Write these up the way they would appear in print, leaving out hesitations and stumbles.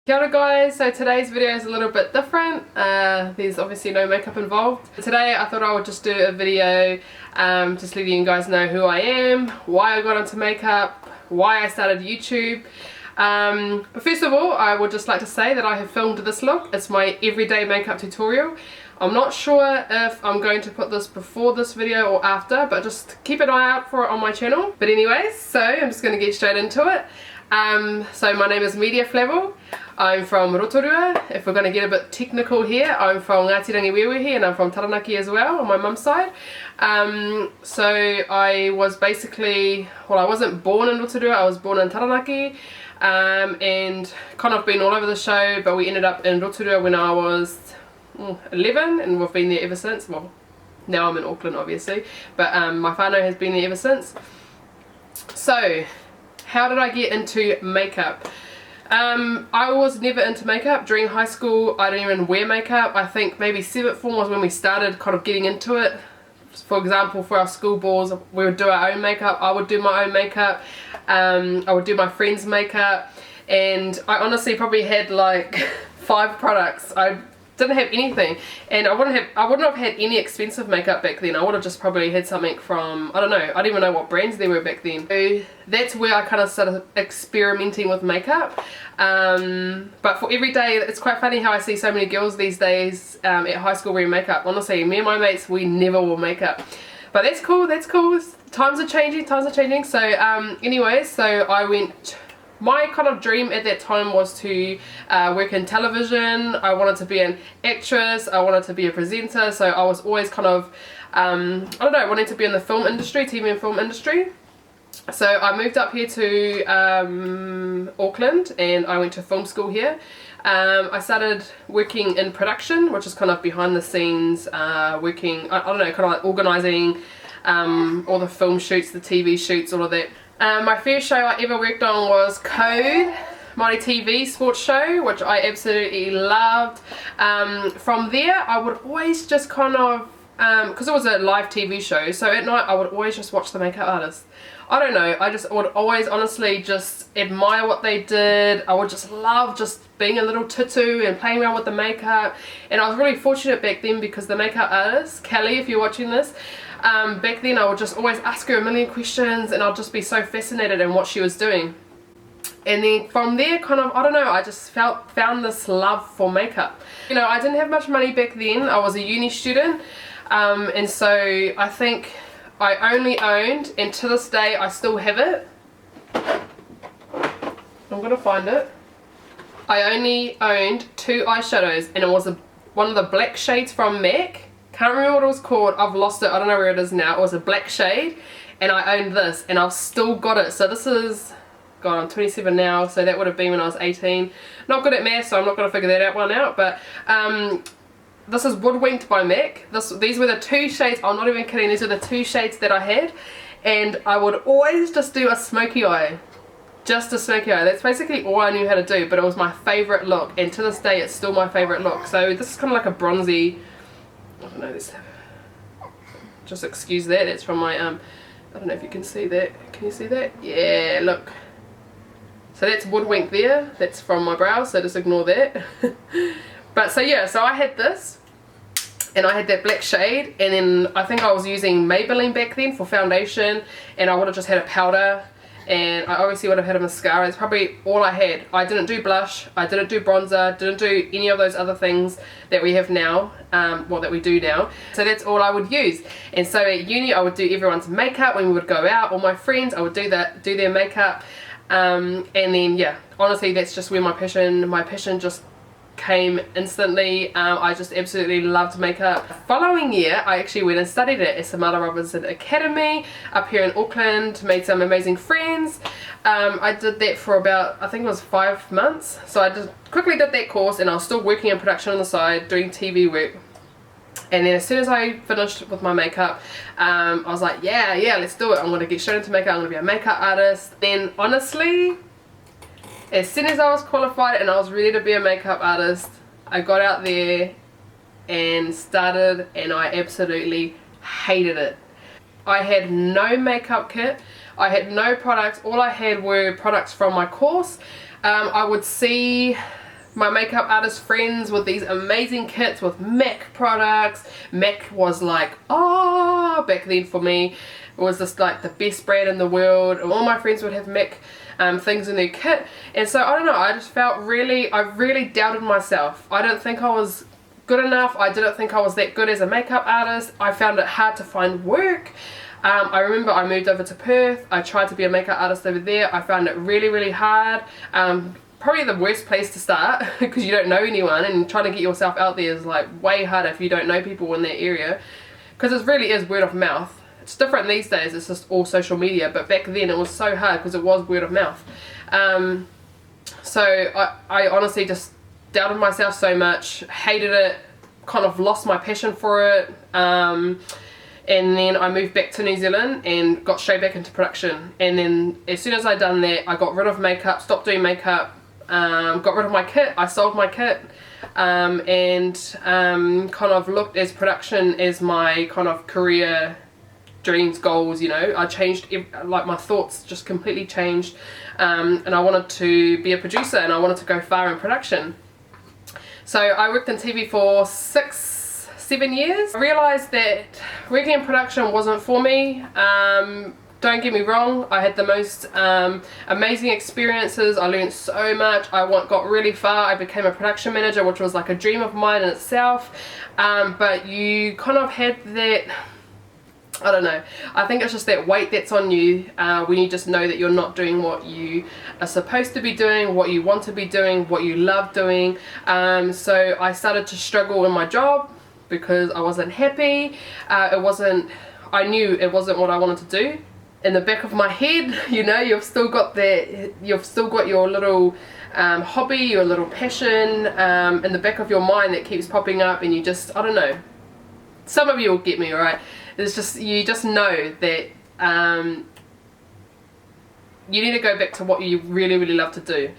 Kia ora guys, so today's video is a little bit different. There's obviously no makeup involved. Today I thought I would just do a video just letting you guys know who I am, why I got into makeup, why I started YouTube. But first of all, I would just like to say that I have filmed this look. It's my everyday makeup tutorial. I'm not sure if I'm going to put this before this video or after, but just keep an eye out for it on my channel. But anyways, so I'm just going to get straight into it. So my name is Miria Flavell. I'm from Rotorua. If we're going to get a bit technical here, I'm from Ngātirangi Wewehe and I'm from Taranaki as well on my mum's side. So I was basically, well, I wasn't born in Rotorua, I was born in Taranaki, and kind of been all over the show, but we ended up in Rotorua when I was 11 and we've been there ever since. Well, now I'm in Auckland obviously, but my whānau has been there ever since. So how did I get into makeup? I was never into makeup. During high school I didn't even wear makeup. I think maybe 7th form was when we started kind of getting into it. For example, for our school balls we would do our own makeup. I would do my own makeup. I would do my friends' makeup, and I honestly probably had like 5 products. I didn't have anything, and I wouldn't have had any expensive makeup back then. I would have just probably had something from, I don't know, I don't even know what brands there were back then. So that's where I kind of started experimenting with makeup. But for every day, it's quite funny how I see so many girls these days at high school wearing makeup. Honestly, me and my mates, we never wore makeup. But that's cool, that's cool. Times are changing, So anyways, so I went, my kind of dream at that time was to work in television. I wanted to be an actress, I wanted to be a presenter, so I was always kind of, I don't know, wanting to be in the film industry, TV and film industry. So I moved up here to Auckland and I went to film school here. I started working in production, which is kind of behind the scenes, working, I don't know, kind of like organising all the film shoots, the TV shoots, all of that. My first show I ever worked on was Code, my TV sports show, which I absolutely loved. From there I would always just kind of, because it was a live TV show, so at night I would always just watch the makeup artists. I don't know, I just would always honestly just admire what they did. I would just love just being a little tutu and playing around with the makeup, and I was really fortunate back then because the makeup artist, Kelly, if you're watching this, back then I would just always ask her a million questions and I'd just be so fascinated in what she was doing. And then from there, kind of, I don't know, I just found this love for makeup. You know, I didn't have much money back then. I was a uni student, and so I think I only owned, and to this day I still have it. I'm gonna find it. I only owned 2 eyeshadows, and it was one of the black shades from MAC. Can't remember what it was called, I've lost it, I don't know where it is now. It was a black shade, and I owned this, and I've still got it. So this is, God, I'm 27 now, so that would have been when I was 18. Not good at math, so I'm not going to figure that one out, but this is Woodwinked by MAC. These were the 2 shades, I'm not even kidding, these are the 2 shades that I had, and I would always just do a smoky eye. Just a smoky eye. That's basically all I knew how to do, but it was my favourite look, and to this day it's still my favourite look. So this is kind of like a bronzy, I don't know, this, just excuse that, it's from my, I don't know if you can see that, can you see that? Yeah, look. So that's Woodwink there, that's from my brows, so just ignore that. But so yeah, so I had this, and I had that black shade, and then I think I was using Maybelline back then for foundation, and I would have just had a powder, and I obviously would have had a mascara. It's probably all I had. I didn't do blush, I didn't do bronzer, didn't do any of those other things that we have now, well, that we do now. So that's all I would use. And so at uni I would do everyone's makeup when we would go out. All my friends, I would do their makeup, and then yeah, honestly that's just where my passion just came instantly. I just absolutely loved makeup. The following year I actually went and studied at Samara Robinson Academy up here in Auckland, made some amazing friends. I did that for about, I think it was 5 months, so I just quickly did that course, and I was still working in production on the side doing TV work. And then as soon as I finished with my makeup, I was like, yeah, let's do it. I'm going to get straight into makeup, I'm going to be a makeup artist. Then honestly, as soon as I was qualified and I was ready to be a makeup artist, I got out there and started, and I absolutely hated it. I had no makeup kit, I had no products, all I had were products from my course. I would see my makeup artist friends with these amazing kits with MAC products. MAC was like, oh, back then for me, it was just like the best brand in the world. All my friends would have MAC things in their kit, and so I don't know, I just felt really, I really doubted myself. I didn't think I was good enough. I didn't think I was that good as a makeup artist. I found it hard to find work. I remember I moved over to Perth. I tried to be a makeup artist over there. I found it really, really hard. Probably the worst place to start because you don't know anyone, and trying to get yourself out there is like way harder if you don't know people in that area, because it really is word of mouth. It's different these days, it's just all social media, but back then it was so hard because it was word of mouth. So I honestly just doubted myself so much, hated it, kind of lost my passion for it. And then I moved back to New Zealand and got straight back into production. And then as soon as I done that, I got rid of makeup, stopped doing makeup, got rid of my kit, I sold my kit, and kind of looked as production as my kind of career dreams, goals, you know. I changed, like my thoughts just completely changed, and I wanted to be a producer and I wanted to go far in production. So I worked in TV for 6-7 years. I realised that working in production wasn't for me. Don't get me wrong, I had the most amazing experiences. I learned so much. I got really far. I became a production manager, which was like a dream of mine in itself, but you kind of had that, I don't know, I think it's just that weight that's on you when you just know that you're not doing what you are supposed to be doing, what you want to be doing, what you love doing. So I started to struggle in my job because I wasn't happy. I knew it wasn't what I wanted to do. In the back of my head, you know, you've still got your little hobby, your little passion in the back of your mind that keeps popping up, and you just, I don't know, some of you will get me, right? It's just, you just know that you need to go back to what you really, really love to do.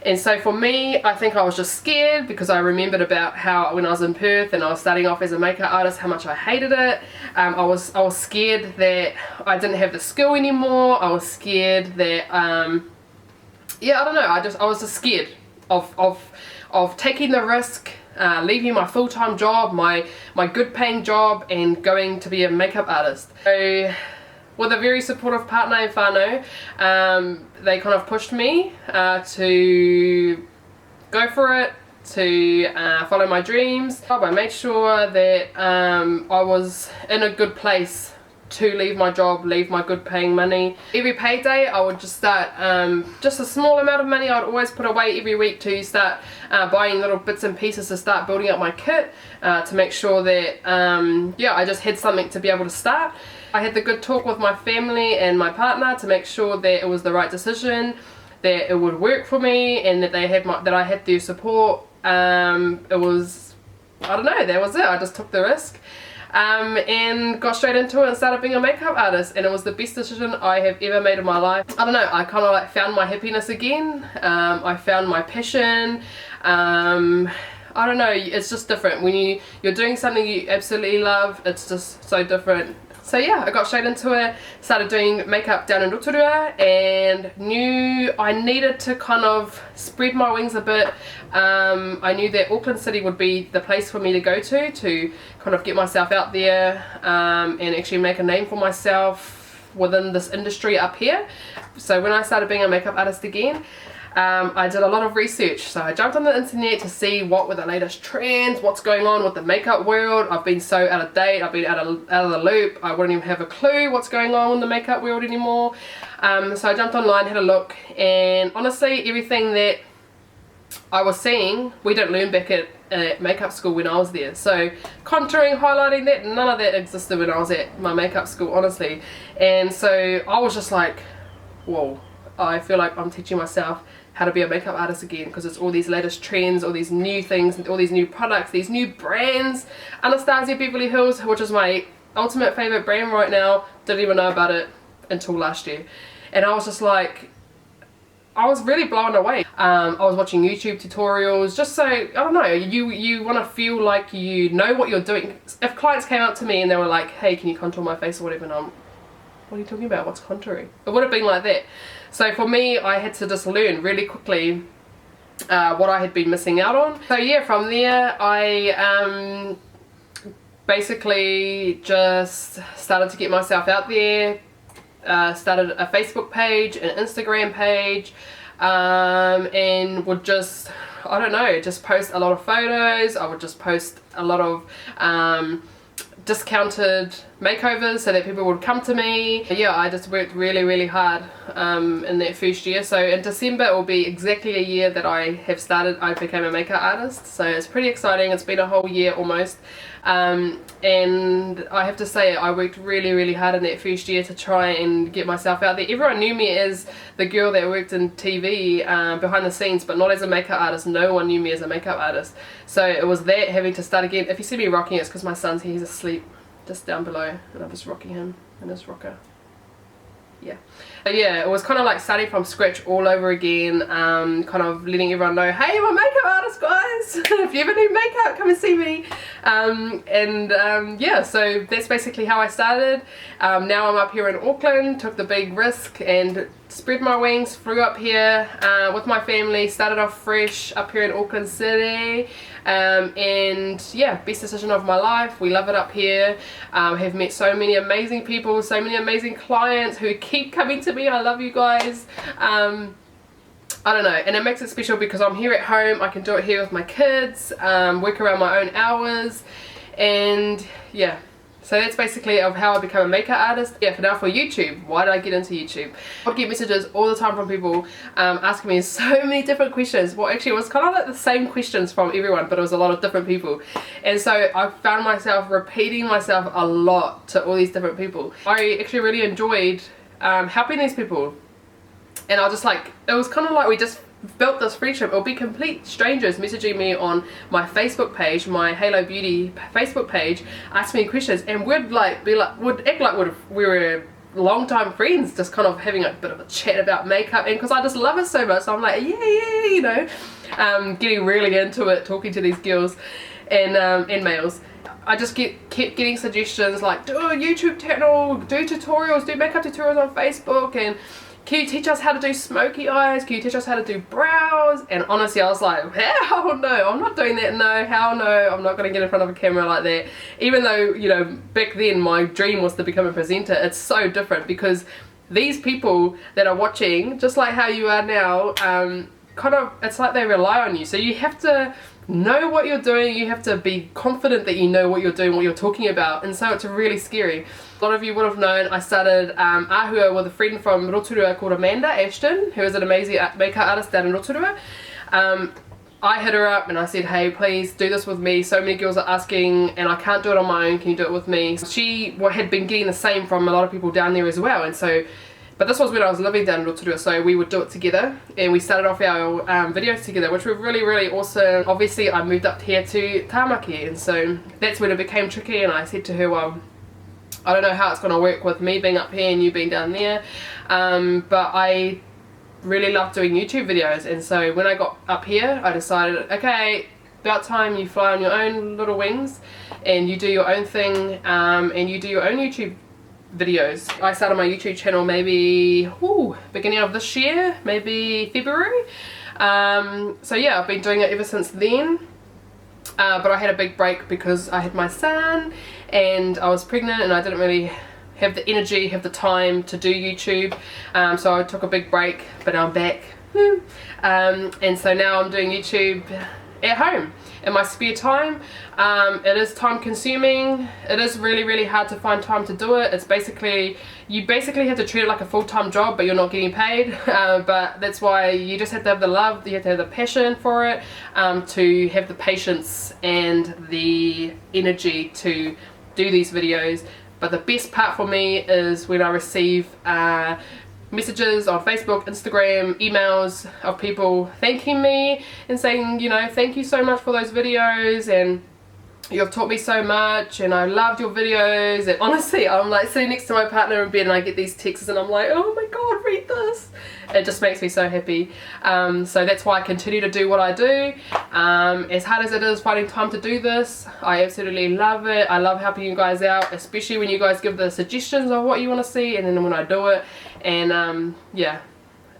And so for me, I think I was just scared because I remembered about how when I was in Perth and I was starting off as a makeup artist, how much I hated it. I was scared that I didn't have the skill anymore. I was scared that, yeah, I don't know, I was just scared of taking the risk, leaving my full-time job, my good paying job, and going to be a makeup artist. So with a very supportive partner in whānau, they kind of pushed me to go for it, to follow my dreams. I made sure that I was in a good place to leave my job, leave my good paying money. Every payday I would just start, just a small amount of money I'd always put away every week to start buying little bits and pieces to start building up my kit, to make sure that, yeah, I just had something to be able to start. I had the good talk with my family and my partner to make sure that it was the right decision, that it would work for me, and that they had that I had their support. It was, I don't know, that was it. I just took the risk. And got straight into it and started being a makeup artist, and it was the best decision I have ever made in my life. I don't know, I kind of like found my happiness again. I found my passion. I don't know, it's just different when you're doing something you absolutely love. It's just so different. So yeah, I got straight into it, started doing makeup down in Rotorua, and knew I needed to kind of spread my wings a bit. I knew that Auckland City would be the place for me to go to kind of get myself out there, and actually make a name for myself within this industry up here. So when I started being a makeup artist again, I did a lot of research. So I jumped on the internet to see what were the latest trends, what's going on with the makeup world. I've been so out of date, I've been out of the loop. I wouldn't even have a clue what's going on in the makeup world anymore. So I jumped online, had a look, and honestly everything that I was seeing, we didn't learn back at makeup school when I was there. So contouring, highlighting, that, none of that existed when I was at my makeup school, honestly. And so I was just like, whoa, I feel like I'm teaching myself how to be a makeup artist again, because it's all these latest trends, all these new things, all these new products, these new brands. Anastasia Beverly Hills, which is my ultimate favorite brand right now, didn't even know about it until last year. And I was just like, I was really blown away. I was watching YouTube tutorials, just so, I don't know, you want to feel like you know what you're doing. If clients came up to me and they were like, hey, can you contour my face or whatever, and I'm, what are you talking about? What's contouring? It would have been like that. So for me, I had to just learn really quickly what I had been missing out on. So yeah, from there I basically just started to get myself out there, started a Facebook page, an Instagram page, and would just, I don't know, just post a lot of photos. I would just post a lot of discounted makeovers so that people would come to me. Yeah, I just worked really hard in that first year. So in December it will be exactly a year that I became a makeup artist, so it's pretty exciting. It's been a whole year almost, and I have to say I worked really hard in that first year to try and get myself out there. Everyone knew me as the girl that worked in TV behind the scenes, but not as a makeup artist. No one knew me as a makeup artist, so it was that, having to start again. If you see me rocking, it's because my son's here, he's asleep just down below, and I'm just rocking him in his rocker. Yeah. But yeah, it was kind of like starting from scratch all over again, kind of letting everyone know, hey, I'm a makeup artist, guys. If you ever need makeup, come and see me. Yeah, so that's basically how I started. Now I'm up here in Auckland, took the big risk and spread my wings, flew up here with my family, started off fresh up here in Auckland City, and yeah, best decision of my life. We love it up here. Have met so many amazing people, so many amazing clients who keep coming to me. I love you guys. I don't know, and it makes it special because I'm here at home. I can do it here with my kids, work around my own hours, and yeah. So that's basically of how I become a makeup artist. Yeah, for now, for YouTube, why did I get into YouTube? I get messages all the time from people asking me so many different questions. Well, actually it was kind of like the same questions from everyone, but it was a lot of different people. And so I found myself repeating myself a lot to all these different people. I actually really enjoyed helping these people. And I was just like, it was kind of like we just built this friendship. It'll be complete strangers messaging me on my Facebook page, my Halo Beauty Facebook page, asking me questions, and would act like we were long-time friends, just kind of having a bit of a chat about makeup. And because I just love it so much, so I'm like, yeah, you know, getting really into it, talking to these girls and males. I just kept getting suggestions like, do a YouTube channel, do tutorials, do makeup tutorials on Facebook, and can you teach us how to do smoky eyes? Can you teach us how to do brows? And honestly, I was like, hell no, I'm not doing that. No, hell no, I'm not going to get in front of a camera like that. Even though, you know, back then my dream was to become a presenter, it's so different because these people that are watching, just like how you are now, kind of, it's like they rely on you. So you have to know what you're doing, you have to be confident that you know what you're doing, what you're talking about, and so it's really scary. A lot of you would have known I started Ahua with a friend from Rotorua called Amanda Ashton, who is an amazing makeup artist down in Rotorua. I hit her up and I said, hey, please do this with me. So many girls are asking and I can't do it on my own, can you do it with me? She had been getting the same from a lot of people down there as well, and so, but this was when I was living down in Rotorua, so we would do it together, and we started off our videos together, which were really awesome. Obviously I moved up here to Tamaki, and so that's when it became tricky, and I said to her, well, I don't know how it's going to work with me being up here and you being down there, but I really love doing YouTube videos. And so when I got up here, I decided, okay, about time you fly on your own little wings and you do your own thing, and you do your own YouTube videos. I started my YouTube channel maybe beginning of this year, maybe February. So yeah, I've been doing it ever since then. But I had a big break because I had my son and I was pregnant and I didn't really have the energy, have the time to do YouTube. So I took a big break, but I'm back. And so now I'm doing YouTube at home in my spare time. It is time consuming. It is really hard to find time to do it. It's basically, you basically have to treat it like a full-time job, but you're not getting paid. But that's why you just have to have the love, you have to have the passion for it, to have the patience and the energy to do these videos. But the best part for me is when I receive messages on Facebook, Instagram, emails of people thanking me and saying, you know, thank you so much for those videos, and you've taught me so much, and I loved your videos. And honestly, I'm like sitting next to my partner in bed and I get these texts and I'm like, oh my god, read this. It just makes me so happy. So that's why I continue to do what I do. As hard as it is finding time to do this, I absolutely love it. I love helping you guys out, especially when you guys give the suggestions of what you want to see, and then when I do it. And yeah,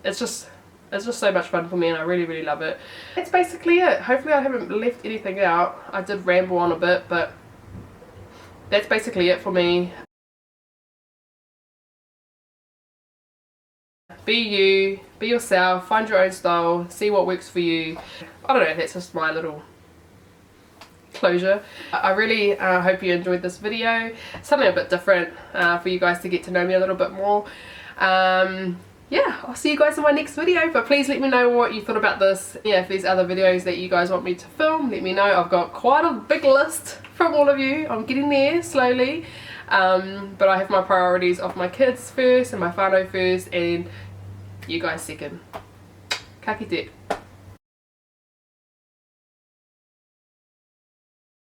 it's just It's just so much fun for me and I really love it. That's basically it. Hopefully I haven't left anything out. I did ramble on a bit, but that's basically it for me. Be you, be yourself, find your own style, see what works for you. I don't know, that's just my little closure. I really hope you enjoyed this video. Something a bit different for you guys to get to know me a little bit more. Yeah, I'll see you guys in my next video, but please let me know what you thought about this. Yeah, if there's other videos that you guys want me to film, let me know. I've got quite a big list from all of you. I'm getting there slowly, but I have my priorities of my kids first and my whānau first and you guys second. Ka kite.